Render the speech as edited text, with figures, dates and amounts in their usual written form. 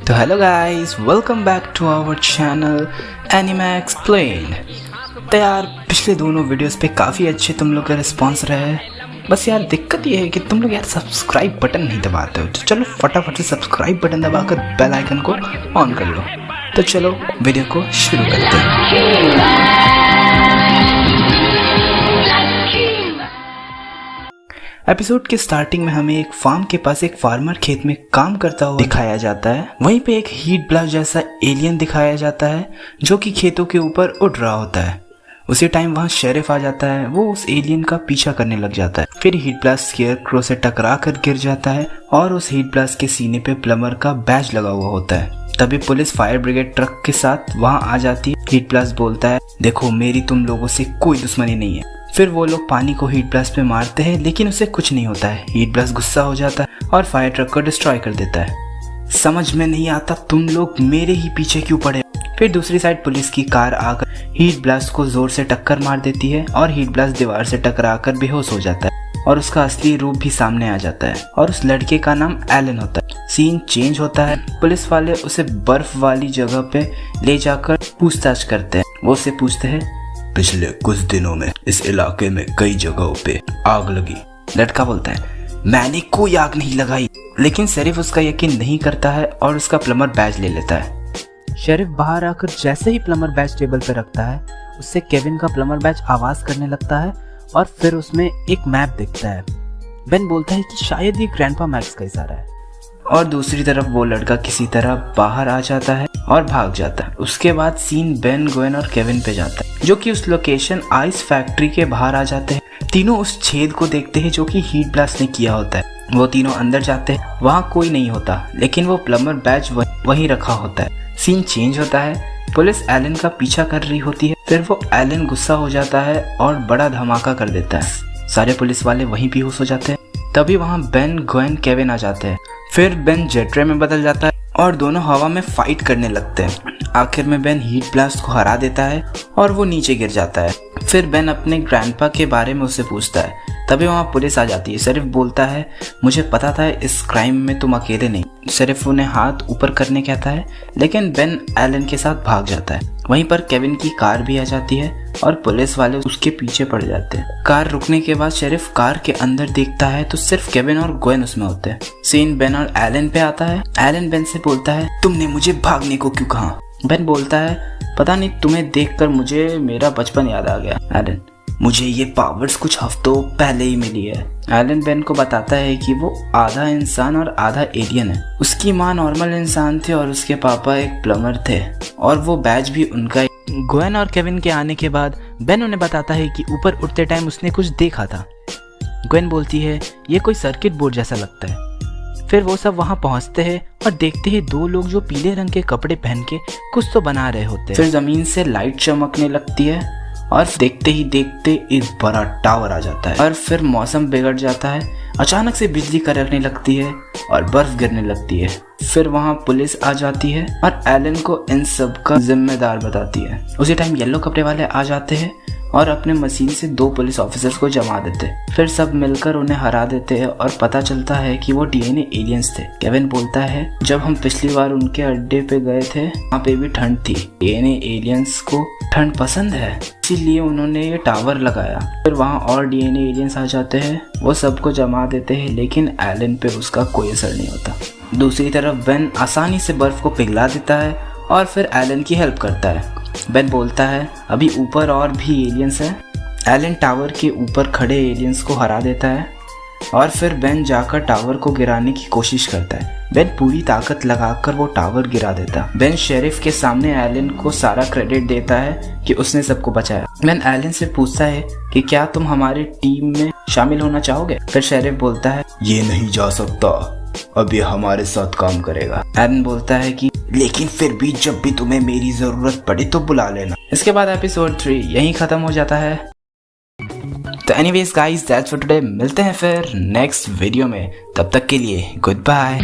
तो hello guys, welcome back to our channel anime explain. तो यार पिछले दोनों वीडियोस पे काफ़ी अच्छे तुम लोग का रिस्पॉन्स रहा है। बस यार दिक्कत ये है कि तुम लोग यार सब्सक्राइब बटन नहीं दबाते हो। तो चलो फटाफट से सब्सक्राइब बटन दबाकर बेल आइकन को ऑन कर लो। तो चलो वीडियो को शुरू करते हैं। एपिसोड के स्टार्टिंग में हमें एक फार्म के पास एक फार्मर खेत में काम करता हुआ दिखाया जाता है। वहीं पे एक हीट ब्लास्ट जैसा एलियन दिखाया जाता है जो कि खेतों के ऊपर उड़ रहा होता है। उसी टाइम वहाँ शेरिफ आ जाता है। वो उस एलियन का पीछा करने लग जाता है। फिर हीट ब्लास्ट स्केयरक्रो से टकरा कर गिर जाता है और उस हीट ब्लास्ट के सीने पे प्लमर का बैज लगा हुआ होता है। तभी पुलिस फायर ब्रिगेड ट्रक के साथ वहाँ आ जाती है। हीट ब्लास्ट बोलता है, देखो मेरी तुम लोगों से कोई दुश्मनी नहीं है। फिर वो लोग पानी को हीट ब्लास्ट पे मारते हैं लेकिन उसे कुछ नहीं होता है। हीट ब्लास्ट गुस्सा हो जाता है और फायर ट्रक को डिस्ट्रॉय कर देता है। समझ में नहीं आता तुम लोग मेरे ही पीछे क्यों पड़े। फिर दूसरी साइड पुलिस की कार आकर हीट ब्लास्ट को जोर से टक्कर मार देती है और हीट ब्लास्ट दीवार से टकराकर बेहोश हो जाता है और उसका असली रूप भी सामने आ जाता है और उस लड़के का नाम एलन होता है। सीन चेंज होता है। पुलिस वाले उसे बर्फ वाली जगह पे ले जाकर पूछताछ करते हैं। वो उसे पूछते हैं, पिछले कुछ दिनों में इस इलाके में कई जगहों पे आग लगी। लड़का बोलता है, मैंने कोई आग नहीं लगाई। लेकिन शेरिफ उसका यकीन नहीं करता है और उसका प्लमर बैज ले लेता है। शेरिफ बाहर आकर जैसे ही प्लमर बैज टेबल पर रखता है उससे केविन का प्लमर बैज आवाज करने लगता है और फिर उसमें एक मैप दिखता है। बेन बोलता है कि शायद ये ग्रैंडपा मैक्स का इशारा है और दूसरी तरफ वो लड़का किसी तरह बाहर आ जाता है और भाग जाता है। उसके बाद सीन बेन, ग्वेन और केविन पे जाता है जो कि उस लोकेशन आइस फैक्ट्री के बाहर आ जाते हैं। तीनों उस छेद को देखते हैं जो कि हीट ब्लास्ट ने किया होता है। वो तीनों अंदर जाते हैं। वहाँ कोई नहीं होता लेकिन वो प्लमर बैज वहीं रखा होता है। सीन चेंज होता है। पुलिस एलन का पीछा कर रही होती है। फिर वो एलन गुस्सा हो जाता है और बड़ा धमाका कर देता है। सारे पुलिस वाले वहीं बेहोश हो जाते हैं। तभी वहाँ बेन, ग्वेन, केविन आ जाते हैं। फिर बेन जेट रे में बदल जाता है और दोनों हवा में फाइट करने लगते हैं। आखिर में बेन हीट ब्लास्ट को हरा देता है और वो नीचे गिर जाता है। फिर बेन अपने ग्रैंडपा के बारे में उससे पूछता है। तभी वहाँ पुलिस आ जाती है। शेरिफ बोलता है, मुझे पता था इस क्राइम में तुम अकेले नहीं। शेरिफ उन्हें हाथ ऊपर करने कहता है लेकिन बेन एलन के साथ भाग जाता है। वहीं पर केविन की कार भी आ जाती है और पुलिस वाले उसके पीछे पड़ जाते हैं। कार रुकने के बाद शेरिफ कार के अंदर देखता है तो सिर्फ केविन और ग्वेन उसमें होते हैं। सीन बेन और एलन पे आता है। एलन बेन से बोलता है, तुमने मुझे भागने को क्यों कहा। बेन बोलता है, पता नहीं तुम्हें देखकर मुझे मेरा बचपन याद आ गया। एलन, मुझे ये पावर्स कुछ हफ्तों पहले ही मिली है। एलन बेन को बताता है कि वो आधा इंसान और आधा एलियन है। उसकी माँ नॉर्मल इंसान थे और उसके पापा एक प्लमर थे और वो बैज भी उनका। ग्वेन और केविन के आने के बाद बेन उन्हें बताता है कि ऊपर उठते टाइम उसने कुछ देखा था। ग्वेन बोलती है, ये कोई सर्किट बोर्ड जैसा लगता है। फिर वो सब वहाँ पहुँचते हैं और देखते हैं दो लोग जो पीले रंग के कपड़े पहन के कुछ तो बना रहे होते हैं। फिर जमीन से लाइट चमकने लगती है और देखते ही देखते एक बड़ा टावर आ जाता है और फिर मौसम बिगड़ जाता है। अचानक से बिजली कड़कने लगती है और बर्फ गिरने लगती है। फिर वहाँ पुलिस आ जाती है और एलन को इन सब का जिम्मेदार बताती है। उसी टाइम येलो कपड़े वाले आ जाते हैं और अपने मशीन से दो पुलिस ऑफिसर्स को जमा देते हैं। फिर सब मिलकर उन्हें हरा देते हैं और पता चलता है कि वो डीएनए एलियंस थे। केविन बोलता है, जब हम पिछली बार उनके अड्डे पे गए थे वहाँ पे भी ठंड थी। डीएनए एलियंस को ठंड पसंद है इसीलिए उन्होंने ये टावर लगाया। फिर वहाँ और डीएनए एलियंस आ जाते हैं। वो सबको जमा देते हैं लेकिन एलन पे उसका कोई असर नहीं होता। दूसरी तरफ बेन आसानी से बर्फ को पिघला देता है और फिर एलन की हेल्प करता है। बेन बोलता है, अभी ऊपर और भी एलियंस हैं। एलन टावर के ऊपर खड़े एलियंस को हरा देता है और फिर बेन जाकर टावर को गिराने की कोशिश करता है। बेन पूरी ताकत लगाकर वो टावर गिरा देता है। बेन शेरिफ के सामने एलन को सारा क्रेडिट देता है कि उसने सबको बचाया। बेन एलन से पूछता है कि क्या तुम हमारी टीम में शामिल होना चाहोगे। फिर शेरिफ बोलता है, ये नहीं जा सकता, अब ये हमारे साथ काम करेगा। एलन बोलता है कि लेकिन फिर भी जब भी तुम्हें मेरी जरूरत पड़े तो बुला लेना। इसके बाद एपिसोड 3 यहीं खत्म हो जाता है। तो anyways guys, that's for today. मिलते हैं फिर नेक्स्ट वीडियो में। तब तक के लिए गुड बाय।